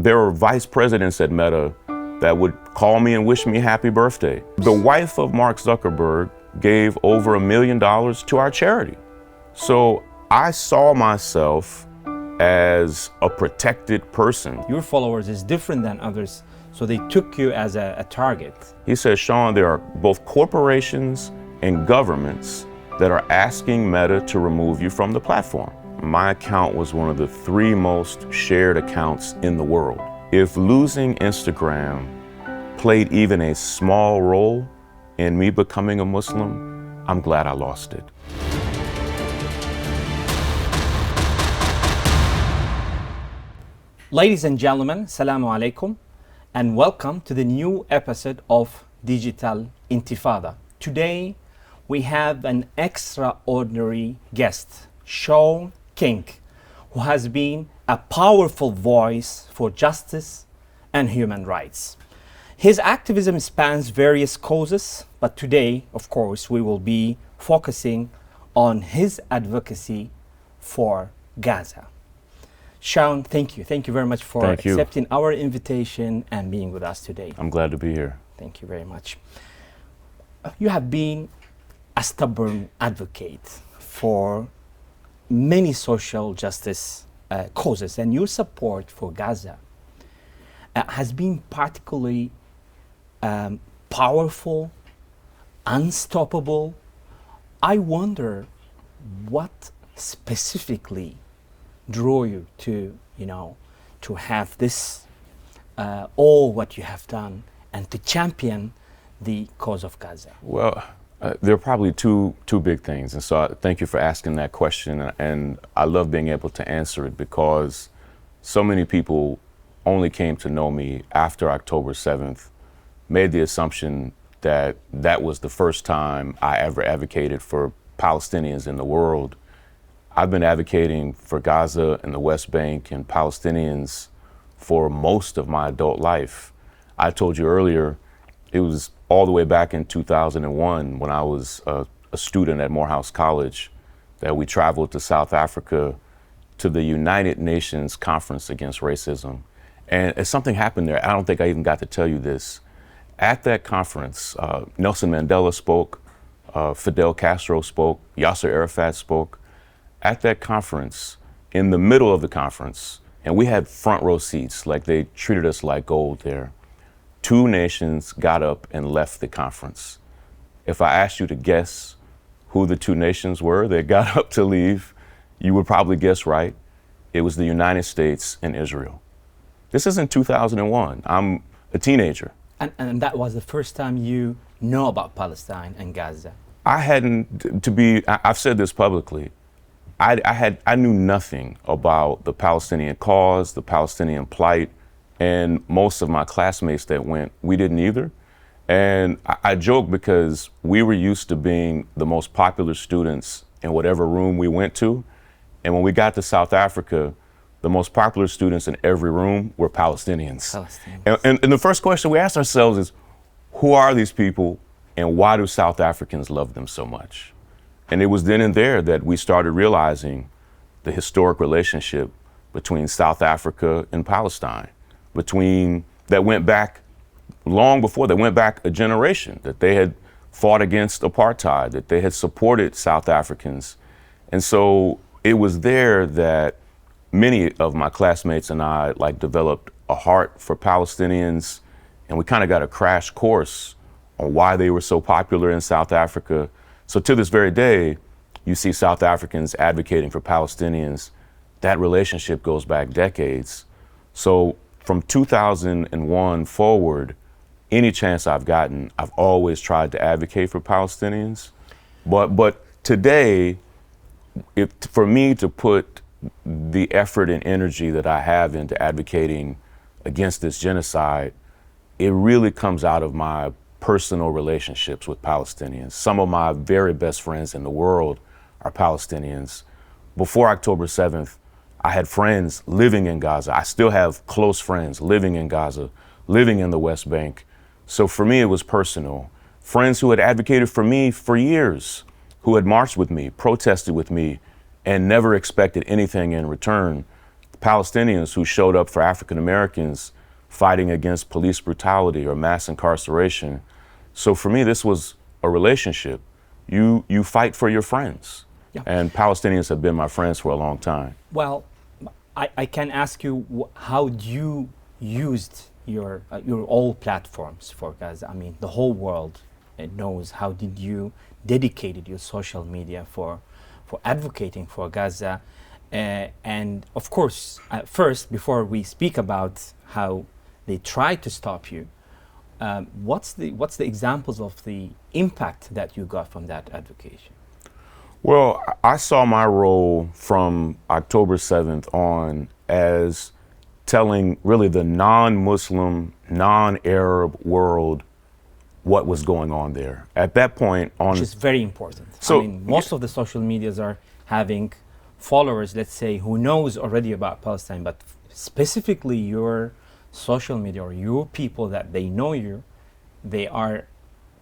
There were vice presidents at Meta that would call me and wish me happy birthday. The wife of Mark Zuckerberg gave over $1 million to our charity. So I saw myself as a protected person. Your followers is different than others, so they took you as a target. He says, Shaun, there are both corporations and governments that are asking Meta to remove you from the platform. My account was one of the 3 most shared accounts in the world. If losing Instagram played even a small role in me becoming a Muslim, I'm glad I lost it. Ladies and gentlemen, Assalamu alaikum, and welcome to the new episode of Digital Intifada. Today, we have an extraordinary guest, Shaun, who has been a powerful voice for justice and human rights. His activism spans various causes, but today, of course, we will be focusing on his advocacy for Gaza. Shaun, thank you. Thank you very much for accepting our invitation and being with us today. I'm glad to be here. Thank you very much. You have been a stubborn advocate for many social justice causes, and your support for Gaza has been particularly powerful, unstoppable. I wonder what specifically drew you to, to have this, all what you have done, and to champion the cause of Gaza? Well, there are probably two big things, and so thank you for asking that question, and I love being able to answer it because so many people only came to know me after October 7th, made the assumption that that was the first time I ever advocated for Palestinians in the world. I've been advocating for Gaza and the West Bank and Palestinians for most of my adult life. I told you earlier, it was all the way back in 2001 when I was a student at Morehouse College that we traveled to South Africa to the United Nations Conference Against Racism. And something happened there. I don't think I even got to tell you this. At that conference, Nelson Mandela spoke, Fidel Castro spoke, Yasser Arafat spoke. At that conference, in the middle of the conference, and we had front row seats, like they treated us like gold there. 2 nations got up and left the conference. If I asked you to guess who the 2 nations were that got up to leave, you would probably guess right. It was the United States and Israel. This is in 2001. I'm a teenager. And that was the first time you know about Palestine and Gaza? I hadn't, I've said this publicly, I knew nothing about the Palestinian cause, the Palestinian plight, and most of my classmates that went, we didn't either. And I joke because we were used to being the most popular students in whatever room we went to. And when we got to South Africa, the most popular students in every room were Palestinians. And the first question we asked ourselves is, who are these people and why do South Africans love them so much? And it was then and there that we started realizing the historic relationship between South Africa and Palestine, that went back long before, that went back a generation, that they had fought against apartheid, that they had supported South Africans. And so it was there that many of my classmates and I developed a heart for Palestinians, and we kind of got a crash course on why they were so popular in South Africa. So to this very day, you see South Africans advocating for Palestinians. That relationship goes back decades. So from 2001 forward, any chance I've gotten, I've always tried to advocate for Palestinians. But today, for me to put the effort and energy that I have into advocating against this genocide, it really comes out of my personal relationships with Palestinians. Some of my very best friends in the world are Palestinians. Before October 7th, I had friends living in Gaza. I still have close friends living in Gaza, living in the West Bank. So for me, it was personal. Friends who had advocated for me for years, who had marched with me, protested with me, and never expected anything in return. Palestinians who showed up for African Americans fighting against police brutality or mass incarceration. So for me, this was a relationship. You fight for your friends. Yeah. And Palestinians have been my friends for a long time. Well, I can ask you how you used your all platforms for Gaza. I mean, the whole world knows how did you dedicated your social media for advocating for Gaza. And of course, first, before we speak about how they tried to stop you, what's the examples of the impact that you got from that advocacy? Well, I saw my role from October 7th on as telling really the non-Muslim, non-Arab world what was going on there. At that point on... Which is very important. So, I mean, most of the social medias are having followers, let's say, who knows already about Palestine, but specifically your social media or your people that they know you, they are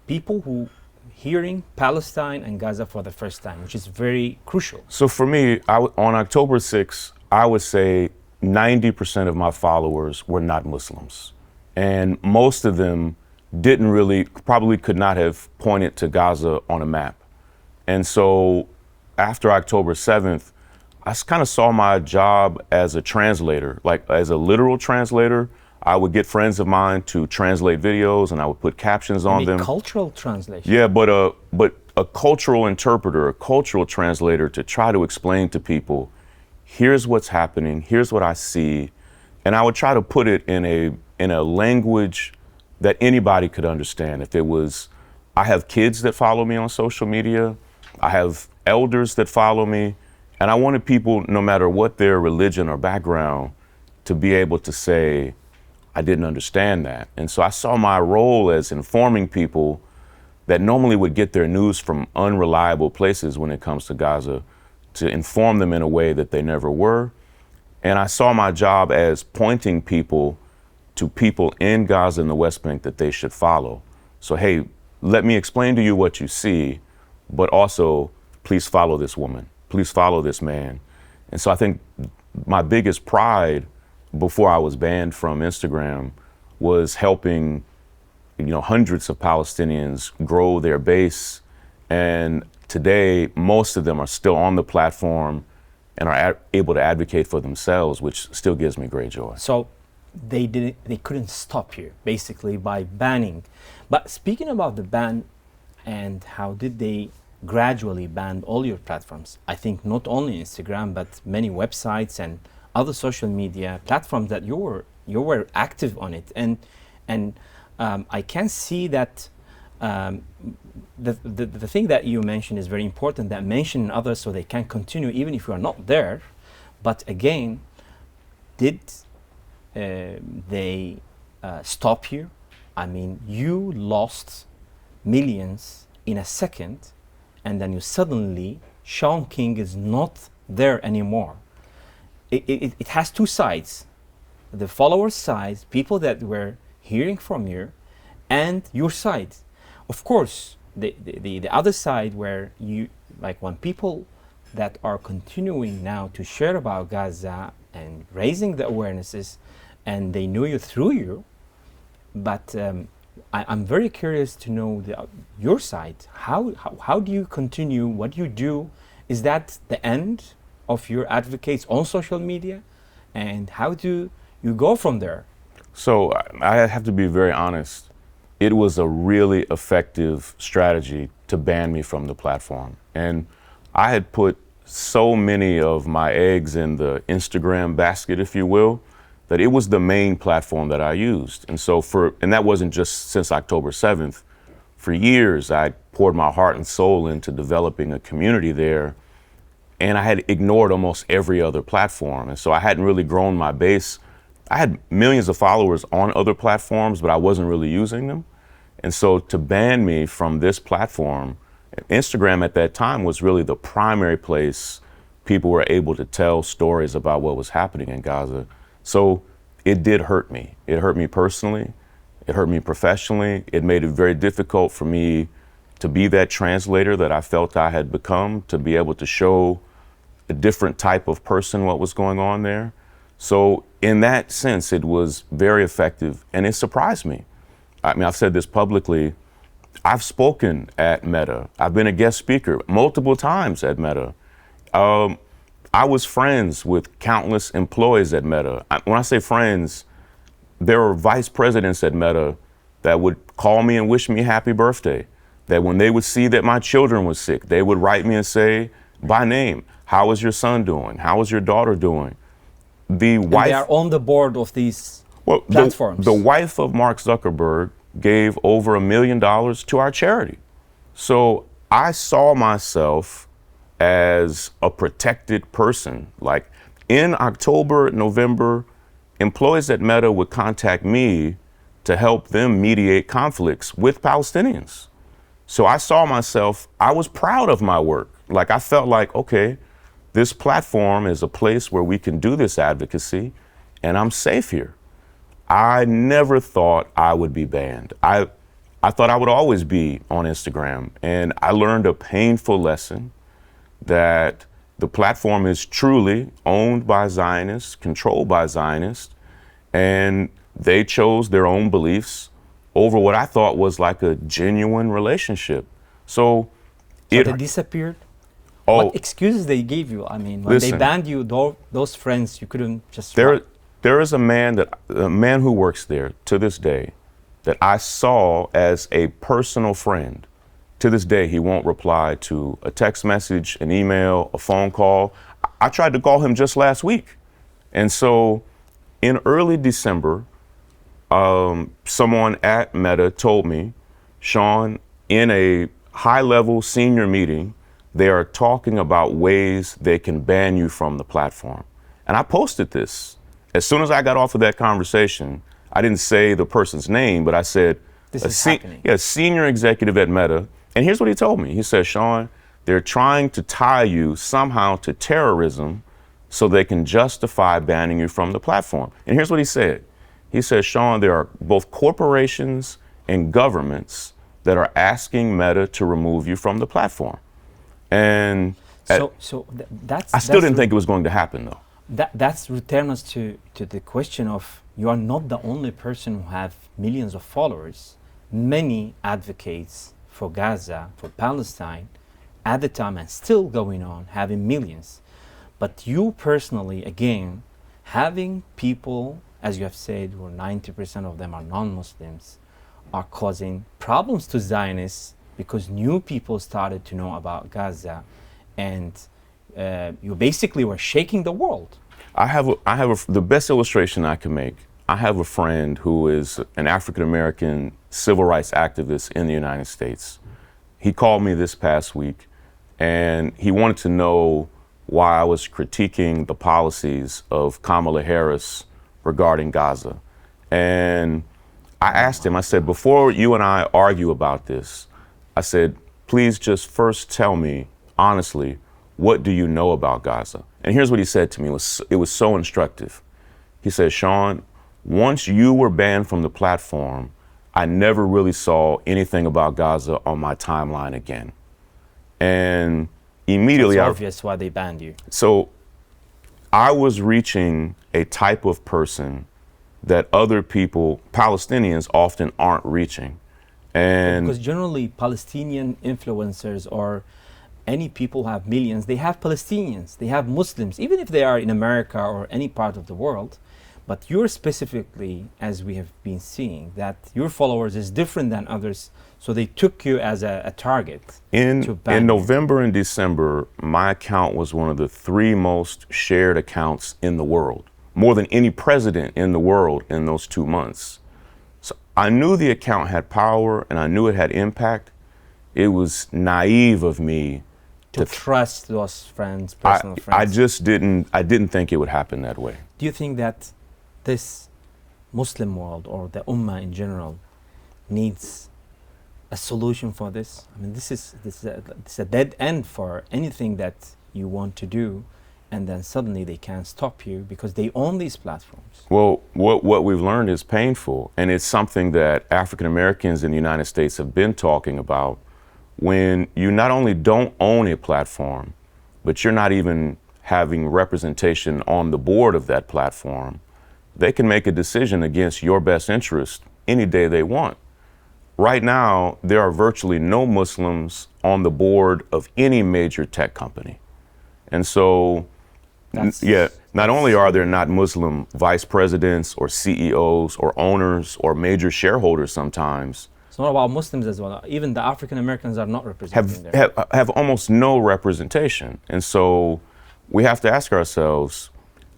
people who hearing Palestine and Gaza for the first time, which is very crucial. So for me, on October 6th, I would say 90% of my followers were not Muslims. And most of them probably could not have pointed to Gaza on a map. And so after October 7th, I kind of saw my job as a translator, like as a literal translator. I would get friends of mine to translate videos and I would put captions on them. Cultural translation. Yeah, but a cultural interpreter, a cultural translator to try to explain to people, here's what's happening, here's what I see. And I would try to put it in a language that anybody could understand. If it was, I have kids that follow me on social media, I have elders that follow me, and I wanted people, no matter what their religion or background, to be able to say, I didn't understand that. And so I saw my role as informing people that normally would get their news from unreliable places when it comes to Gaza, to inform them in a way that they never were. And I saw my job as pointing people to people in Gaza and the West Bank that they should follow. So, hey, let me explain to you what you see, but also please follow this woman, please follow this man. And so I think my biggest pride before I was banned from Instagram was helping, hundreds of Palestinians grow their base. And today, most of them are still on the platform and are able to advocate for themselves, which still gives me great joy. So they couldn't stop you basically by banning. But speaking about the ban and how did they gradually ban all your platforms, I think not only Instagram, but many websites and other social media platforms that you were active on it, and I can see that the thing that you mentioned is very important, that mention others so they can continue even if you are not there. But again, did they stop you? I mean, you lost millions in a second, and then you suddenly, Shaun King is not there anymore. It has two sides. The followers' side, people that were hearing from you, and your side. Of course, the other side where you, like when people that are continuing now to share about Gaza and raising the awarenesses, and they knew you through you, but I'm very curious to know your side. How do you continue? What do you do? Is that the end of your advocates on social media? And how do you go from there? So I have to be very honest. It was a really effective strategy to ban me from the platform. And I had put so many of my eggs in the Instagram basket, if you will, that it was the main platform that I used. And so and that wasn't just since October 7th. For years, I poured my heart and soul into developing a community there, and I had ignored almost every other platform. And so I hadn't really grown my base. I had millions of followers on other platforms, but I wasn't really using them. And so to ban me from this platform, Instagram at that time was really the primary place people were able to tell stories about what was happening in Gaza. So it did hurt me. It hurt me personally. It hurt me professionally. It made it very difficult for me to be that translator that I felt I had become, to be able to show a different type of person what was going on there. So in that sense, it was very effective, and it surprised me. I mean, I've said this publicly. I've spoken at Meta. I've been a guest speaker multiple times at Meta. I was friends with countless employees at Meta. When I say friends, there were vice presidents at Meta that would call me and wish me happy birthday. That when they would see that my children were sick, they would write me and say by name, how is your son doing? How is your daughter doing? The wife, they are on the board of these platforms. The wife of Mark Zuckerberg gave over $1 million to our charity. So I saw myself as a protected person. Like in October, November, employees at Meta would contact me to help them mediate conflicts with Palestinians. So I saw myself, I was proud of my work. Like I felt like, okay, this platform is a place where we can do this advocacy and I'm safe here. I never thought I would be banned. I thought I would always be on Instagram, and I learned a painful lesson that the platform is truly owned by Zionists, controlled by Zionists, and they chose their own beliefs over what I thought was like a genuine relationship. So they disappeared? Oh, what excuses they gave you? I mean, when listen, they banned you, those friends, you couldn't just... There is a man who works there to this day that I saw as a personal friend. To this day, he won't reply to a text message, an email, a phone call. I tried to call him just last week. And so in early December, someone at Meta told me, Shaun, in a high-level senior meeting, they are talking about ways they can ban you from the platform. And I posted this. As soon as I got off of that conversation, I didn't say the person's name, but I said, this is happening. Yeah, senior executive at Meta. And here's what he told me. He said, Shaun, they're trying to tie you somehow to terrorism so they can justify banning you from the platform. And here's what he said. He said, Shaun, there are both corporations and governments that are asking Meta to remove you from the platform. And I still didn't think it was going to happen, though. That's return us to the question of you are not the only person who have millions of followers. Many advocates for Gaza, for Palestine, at the time and still going on, having millions. But you personally, again, having people, as you have said, where 90% of them are non-Muslims, are causing problems to Zionists because new people started to know about Gaza, and you basically were shaking the world. The best illustration I can make. I have a friend who is an African-American civil rights activist in the United States. He called me this past week, and he wanted to know why I was critiquing the policies of Kamala Harris regarding Gaza. And I asked him, I said, before you and I argue about this, I said, please just first tell me, honestly, what do you know about Gaza? And here's what he said to me. It was so instructive. He said, Shaun, once you were banned from the platform, I never really saw anything about Gaza on my timeline again. And immediately... It's obvious why they banned you. So I was reaching a type of person that other people, Palestinians, often aren't reaching. And because generally Palestinian influencers or any people who have millions, they have Palestinians, they have Muslims, even if they are in America or any part of the world. But you're specifically, as we have been seeing, that your followers is different than others, so they took you as a target. In November and December, my account was one of the 3 most shared accounts in the world, more than any president in the world in those 2 months. So I knew the account had power and I knew it had impact. It was naive of me to trust those friends, personal friends. I didn't think it would happen that way. Do you think that this Muslim world or the Ummah in general needs a solution for this? I mean, this is a dead end for anything that you want to do, and then suddenly they can't stop you because they own these platforms. Well, what we've learned is painful, and it's something that African Americans in the United States have been talking about. When you not only don't own a platform, but you're not even having representation on the board of that platform, they can make a decision against your best interest any day they want. Right now, there are virtually no Muslims on the board of any major tech company. And so, not only are there not Muslim vice presidents or CEOs or owners or major shareholders sometimes, it's not about Muslims as well. Even the African Americans are not represented there. have almost no representation. And so we have to ask ourselves,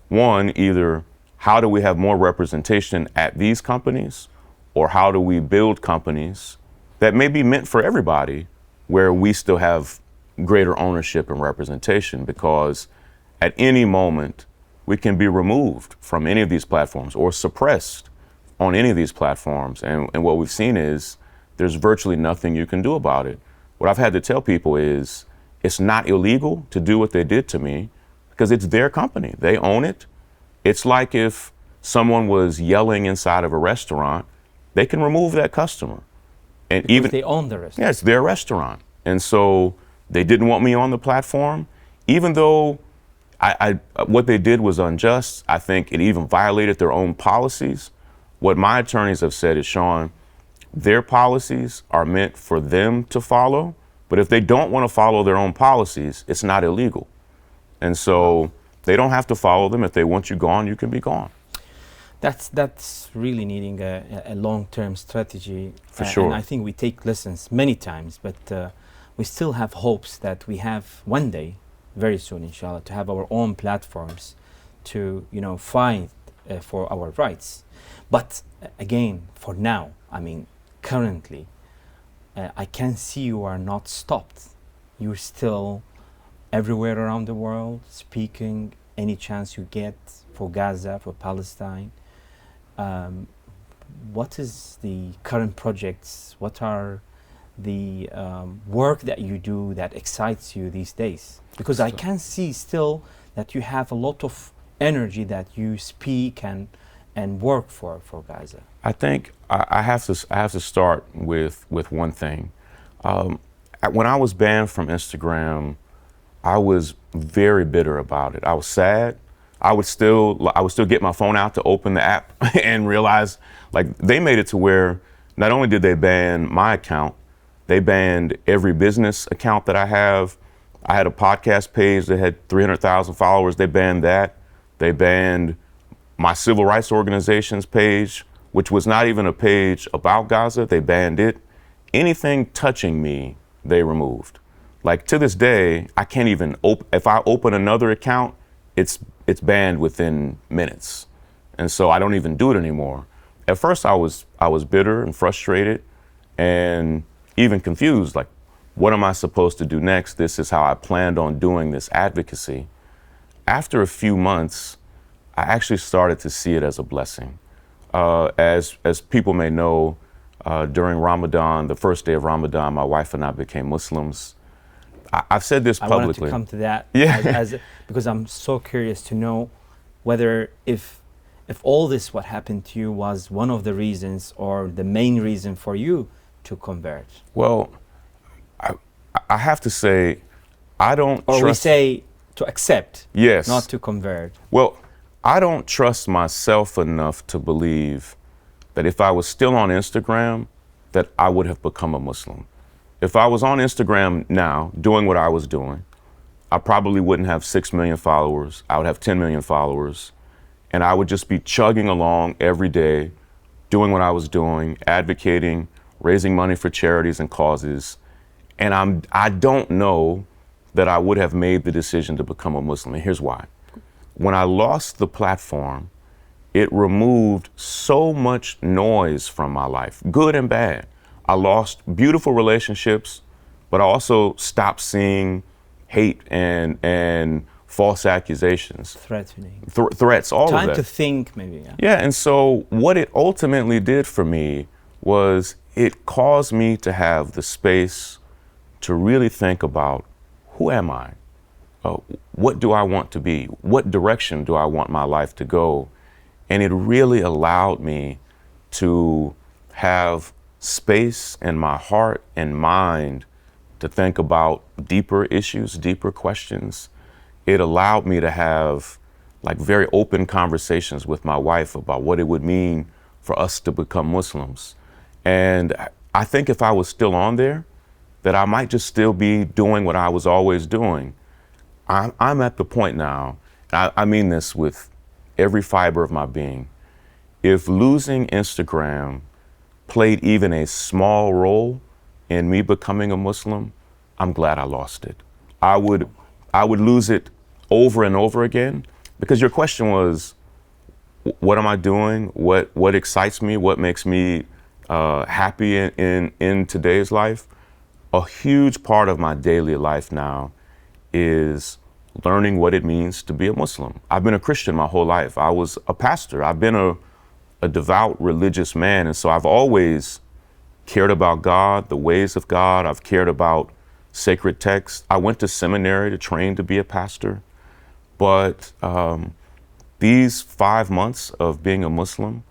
one, either how do we have more representation at these companies, or how do we build companies that may be meant for everybody where we still have greater ownership and representation? Because at any moment, we can be removed from any of these platforms or suppressed on any of these platforms. And what we've seen is there's virtually nothing you can do about it. What I've had to tell people is it's not illegal to do what they did to me because it's their company. They own it. It's like if someone was yelling inside of a restaurant, they can remove that customer. And because even they own the restaurant. Yeah, it's their restaurant. And so they didn't want me on the platform, even though what they did was unjust. I think it even violated their own policies. What my attorneys have said is, Shaun, their policies are meant for them to follow, but if they don't want to follow their own policies, it's not illegal. And so they don't have to follow them. If they want you gone, you can be gone. That's really needing a long-term strategy. For sure. And I think we take lessons many times, but we still have hopes that we have one day, very soon, inshallah, to have our own platforms to, fight for our rights. But again, for now, currently, I can see you are not stopped. You're still everywhere around the world, speaking any chance you get for Gaza, for Palestine. What is the current projects? What are the work that you do that excites you these days? Because I can see still that you have a lot of energy that you speak and work for Gaza. I think I have to start with one thing. When I was banned from Instagram, I was very bitter about it. I was sad. I would still get my phone out to open the app and realize, like, they made it to where not only did they ban my account, they banned every business account that I have. I had a podcast page that had 300,000 followers. They banned that. They banned my civil rights organization's page, which was not even a page about Gaza. They banned it. Anything touching me, they removed. Like, to this day, I can't even if I open another account, it's banned within minutes. And so I don't even do it anymore. At first I was bitter and frustrated and even confused, like, what am I supposed to do next? This is how I planned on doing this advocacy. After a few months, I actually started to see it as a blessing. As people may know, during Ramadan, the first day of Ramadan, my wife and I became Muslims. I've said this publicly. I wanted to come to that, yeah. Because I'm so curious to know whether if all this what happened to you was one of the reasons or the main reason for you to convert. Well, I have to say, I don't or trust... we say to accept, yes, not to convert. Well, I don't trust myself enough to believe that if I was still on Instagram, that I would have become a Muslim. If I was on Instagram now, doing what I was doing, I probably wouldn't have 6 million followers. I would have 10 million followers. And I would just be chugging along every day, doing what I was doing, advocating, raising money for charities and causes. And I don't know that I would have made the decision to become a Muslim. And here's why. When I lost the platform, it removed so much noise from my life, good and bad. I lost beautiful relationships, but I also stopped seeing hate and false accusations. Threatening. Threats, all of that. Time to think, maybe. Yeah. Yeah, and so what it ultimately did for me was it caused me to have the space to really think about, who am I? What do I want to be? What direction do I want my life to go? And it really allowed me to have space in my heart and mind to think about deeper issues, deeper questions. it allowed me to have like very open conversations with my wife about what it would mean for us to become Muslims. And I think if I was still on there, that I might just still be doing what I was always doing. I'm at the point now, I mean this with every fiber of my being. If losing Instagram played even a small role in me becoming a Muslim, I'm glad I lost it. I would lose it over and over again, because your question was, what am I doing? What excites me? What makes me happy in today's life? A huge part of my daily life now is learning what it means to be a Muslim. I've been a Christian my whole life. I was a pastor. I've been a devout religious man. And so I've always cared about God, the ways of God. I've cared about sacred texts. I went to seminary to train to be a pastor. But these 5 months of being a Muslim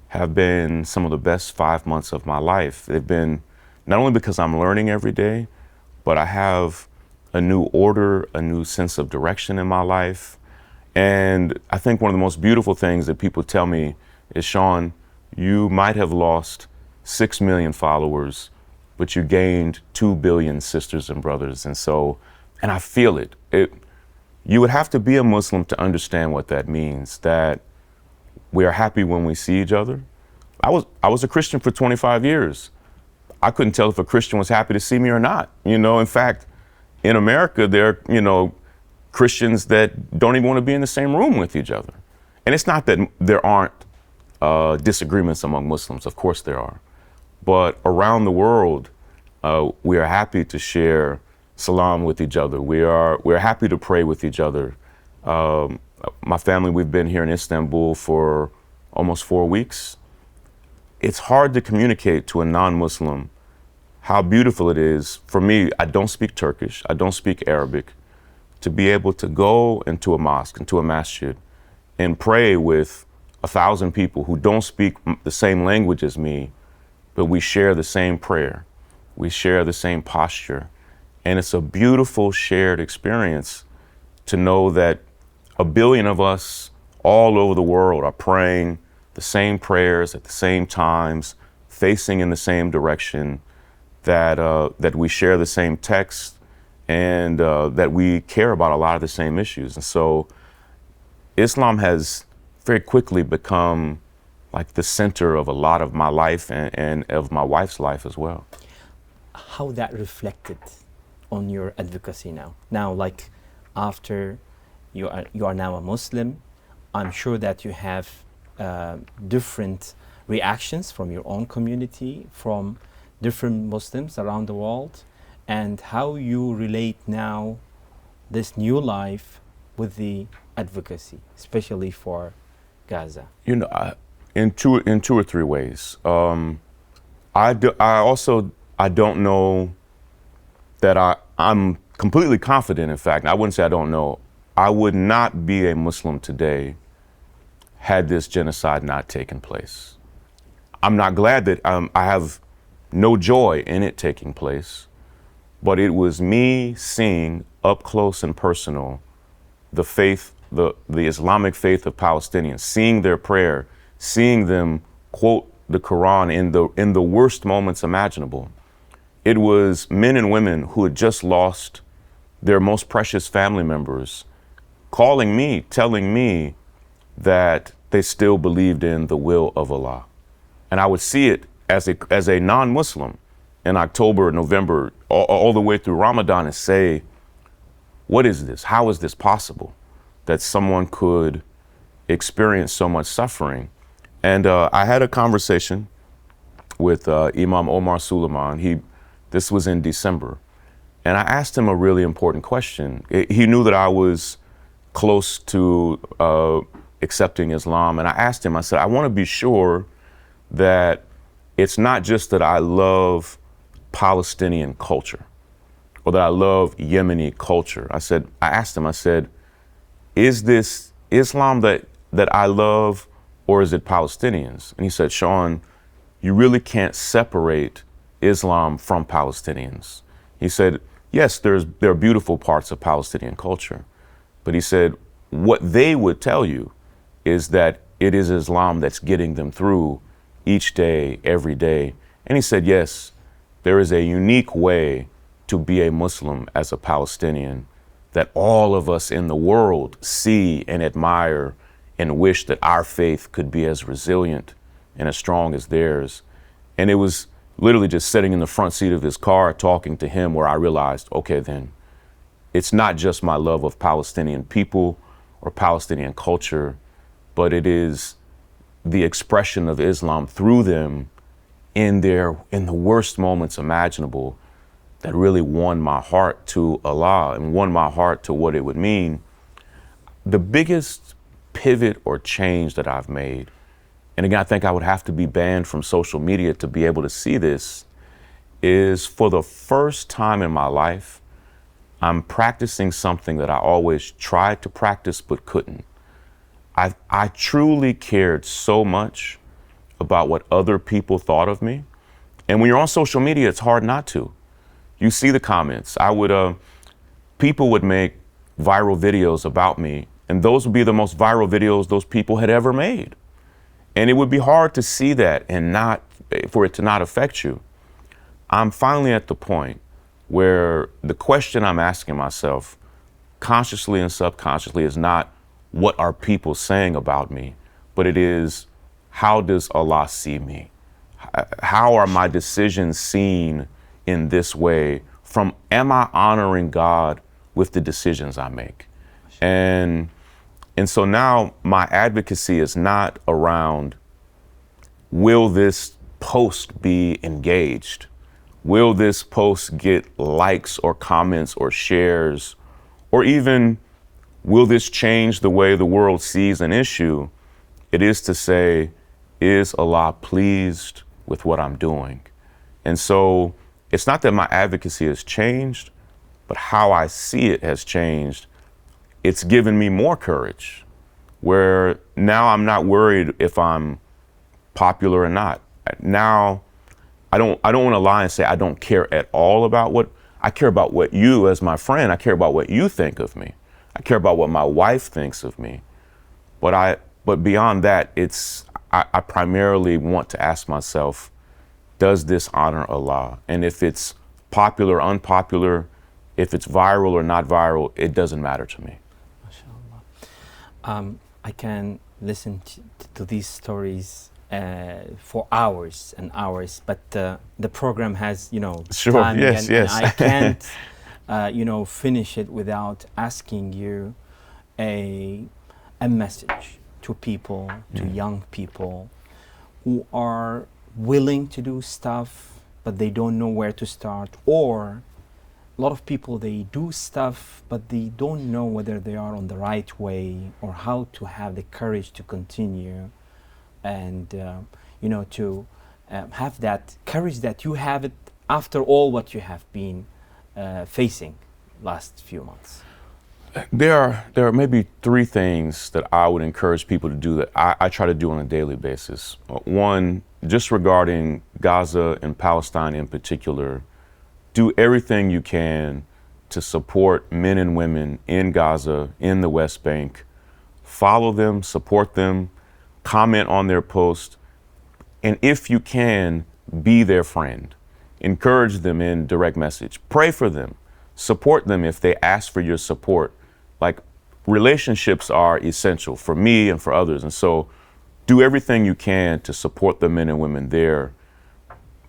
have been some of the best 5 months of my life. They've been not only because I'm learning every day, but I have a new order, a new sense of direction in my life. And I think one of the most beautiful things that people tell me is, Shaun, you might have lost 6 million followers, but you gained 2 billion sisters and brothers. And I feel it. You would have to be a Muslim to understand what that means, that we are happy when we see each other. I was a Christian for 25 years. I couldn't tell if a Christian was happy to see me or not. In fact, in America, there are, Christians that don't even want to be in the same room with each other. And it's not that there aren't disagreements among Muslims. Of course there are. But around the world, we are happy to share salam with each other. We're happy to pray with each other. My family, we've been here in Istanbul for almost 4 weeks. It's hard to communicate to a non-Muslim how beautiful it is. For me, I don't speak Turkish, I don't speak Arabic, to be able to go into a mosque, into a masjid, and pray with 1,000 people who don't speak the same language as me, but we share the same prayer, we share the same posture. And it's a beautiful shared experience to know that 1 billion of us all over the world are praying the same prayers at the same times, facing in the same direction, that we share the same text, and that we care about a lot of the same issues. And so Islam has very quickly become like the center of a lot of my life and of my wife's life as well. How that reflected on your advocacy now? Now, like after you are now a Muslim, I'm sure that you have different reactions from your own community, from different Muslims around the world, and how you relate now this new life with the advocacy, especially for Gaza. In two or three ways. I don't know that I'm completely confident, in fact, I wouldn't say I don't know, I would not be a Muslim today had this genocide not taken place. I'm not glad that I have no joy in it taking place, but it was me seeing up close and personal the faith, the Islamic faith of Palestinians, seeing their prayer, seeing them quote the Quran in the worst moments imaginable. It was men and women who had just lost their most precious family members calling me, telling me that they still believed in the will of Allah. And I would see it as a non-Muslim in October, November, all the way through Ramadan, and say, what is this? How is this possible that someone could experience so much suffering? And I had a conversation with Imam Omar Suleiman. This was in December. And I asked him a really important question. He knew that I was close to accepting Islam. And I asked him, I said, I want to be sure that it's not just that I love Palestinian culture or that I love Yemeni culture. I asked him, I said, is this Islam that I love, or is it Palestinians? And he said, Shaun, you really can't separate Islam from Palestinians. He said, yes, there are beautiful parts of Palestinian culture, But he said, what they would tell you is that it is Islam that's getting them through each day, every day. And he said, yes, there is a unique way to be a Muslim as a Palestinian that all of us in the world see and admire and wish that our faith could be as resilient and as strong as theirs. And it was literally just sitting in the front seat of his car talking to him where I realized, okay, then it's not just my love of Palestinian people or Palestinian culture, but it is the expression of Islam through them in the worst moments imaginable that really won my heart to Allah and won my heart to what it would mean. The biggest pivot or change that I've made, and again, I think I would have to be banned from social media to be able to see this, is for the first time in my life, I'm practicing something that I always tried to practice but couldn't. I truly cared so much about what other people thought of me. And when you're on social media, it's hard not to. You see the comments. People would make viral videos about me, and those would be the most viral videos those people had ever made. And it would be hard to see that and for it to not affect you. I'm finally at the point where the question I'm asking myself, consciously and subconsciously, is not what are people saying about me, but it is, how does Allah see me? How are my decisions seen in this way? Am I honoring God with the decisions I make? And so now my advocacy is not around, will this post be engaged? Will this post get likes or comments or shares? Or even, will this change the way the world sees an issue? It is to say, is Allah pleased with what I'm doing? And so it's not that my advocacy has changed, but how I see it has changed. It's given me more courage, where now I'm not worried if I'm popular or not. Now, I don't want to lie and say I don't care at all about I care about what you, as my friend, I care about what you think of me. I care about what my wife thinks of me. But beyond that, I primarily want to ask myself, does this honor Allah? And if it's popular, unpopular, if it's viral or not viral, it doesn't matter to me. MashaAllah. I can listen to these stories for hours and hours, but the program has, Sure, time, yes. and I can't, finish it without asking you a message to people, to young people who are willing to do stuff, but they don't know where to start, or a lot of people, they do stuff, but they don't know whether they are on the right way or how to have the courage to continue and, to have that courage that you have it after all what you have been facing last few months. There are maybe three things that I would encourage people to do that I try to do on a daily basis. One, just regarding Gaza and Palestine in particular, do everything you can to support men and women in Gaza, in the West Bank. Follow them, support them, comment on their posts, and if you can, be their friend. Encourage them in direct message. Pray for them. Support them if they ask for your support. Like, relationships are essential for me and for others. And so do everything you can to support the men and women there.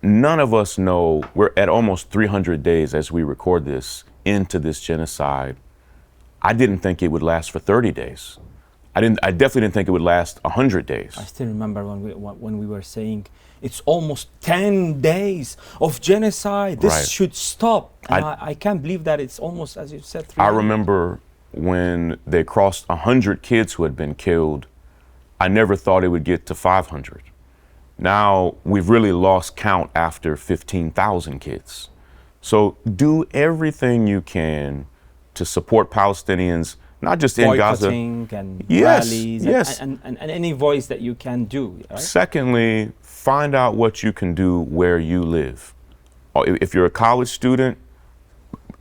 None of us know, we're at almost 300 days as we record this into this genocide. I didn't think it would last for 30 days. I definitely didn't think it would last 100 days. I still remember when we were saying it's almost 10 days of genocide. This Right. should stop. And I can't believe that it's almost, as you said, 3 I days. remember when they crossed 100 kids who had been killed. I never thought it would get to 500. Now we've really lost count after 15,000 kids. So do everything you can to support Palestinians, not just in Gaza. Boycotting and Yes, rallies yes. And any voice that you can do. Right? Secondly, find out what you can do where you live. If you're a college student,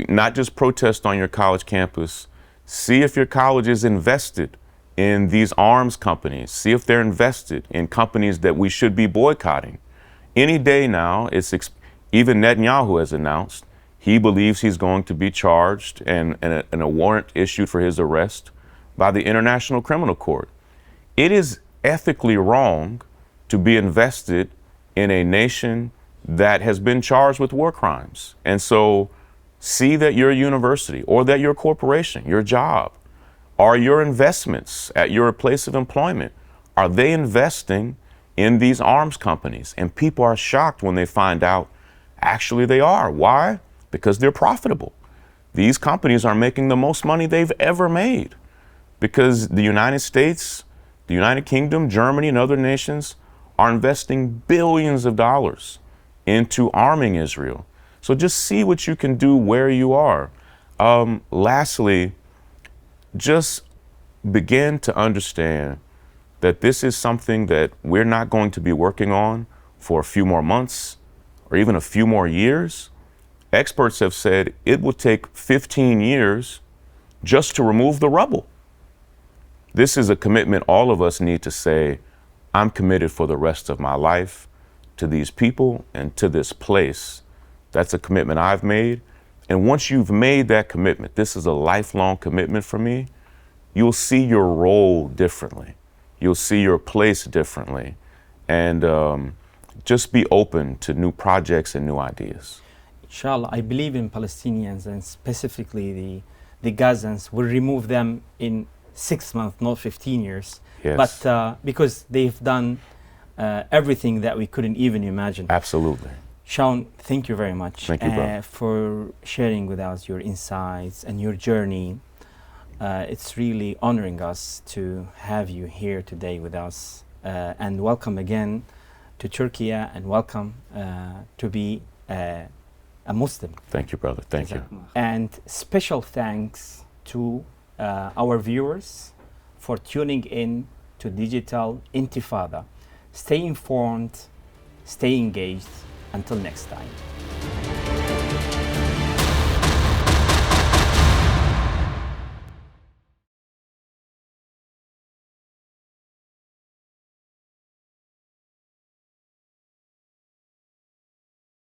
not just protest on your college campus, See if your college is invested in these arms companies. See if they're invested in companies that we should be boycotting. Any day now, even Netanyahu has announced he believes he's going to be charged and a warrant issued for his arrest by the International Criminal Court. It is ethically wrong to be invested in a nation that has been charged with war crimes. And so see that your university or that your corporation, your job, are your investments at your place of employment, are they investing in these arms companies? And people are shocked when they find out actually they are. Why? Because they're profitable. These companies are making the most money they've ever made because the United States, the United Kingdom, Germany, and other nations are investing billions of dollars into arming Israel. So just see what you can do where you are. Lastly, just begin to understand that this is something that we're not going to be working on for a few more months or even a few more years. Experts have said it will take 15 years just to remove the rubble. This is a commitment all of us need to say, I'm committed for the rest of my life to these people and to this place. That's a commitment I've made. And once you've made that commitment, this is a lifelong commitment for me, you'll see your role differently. You'll see your place differently. And just be open to new projects and new ideas. Inshallah, I believe in Palestinians and specifically the Gazans. We'll remove them in 6 months, not 15 years. Yes. But because they've done everything that we couldn't even imagine. Absolutely. Shaun, thank you very much. Thank you, brother. For sharing with us your insights and your journey. It's really honoring us to have you here today with us. And welcome again to Turkey and welcome to be a Muslim. Thank you, brother. Thank you. And special thanks to our viewers for tuning in to Digital Intifada. Stay informed, stay engaged. Until next time.